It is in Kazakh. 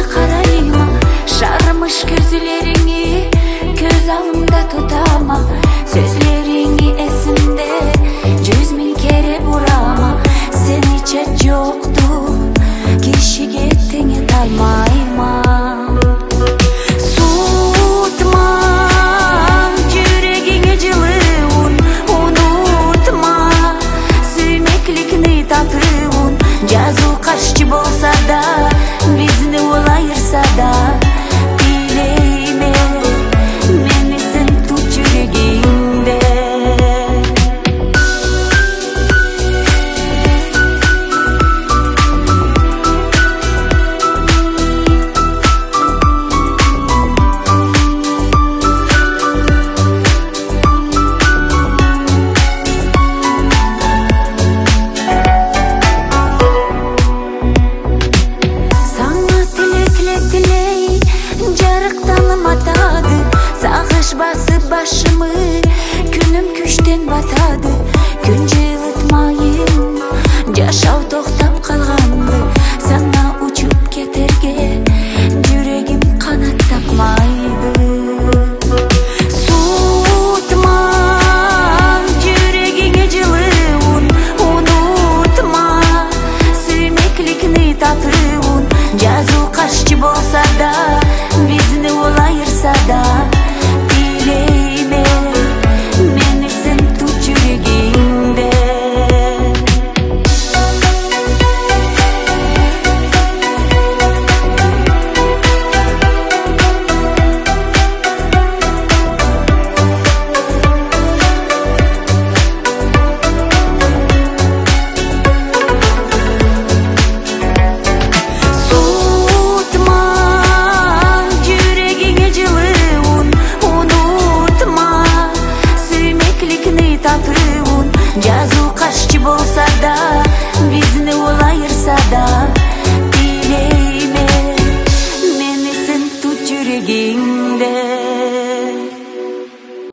Bana karayma şarmış gözlerini, göz alımda tutama. Sözlerini esimde 100.000 kere burama. Sen hiç yoktu kişiye tenge talmayma. Жазу қашчы болса да, бізді ол айырса да, билейме, менесін тут жүрегіңде. Сағыш басып башымы, күнім күштен батады. Күн жылытмайын, жашау тоқтап қалғанды. Саңа учуп кетерге жүрегім қанат тапмайды. Суытма жүрегіңе жылуын, унутма сүймекликни татуын. Жазу қашчы болса да, бізді ол айырса да, жазу қашчы болса да, бізді ол айырса да, билейме, менесін тут жүрегіңде.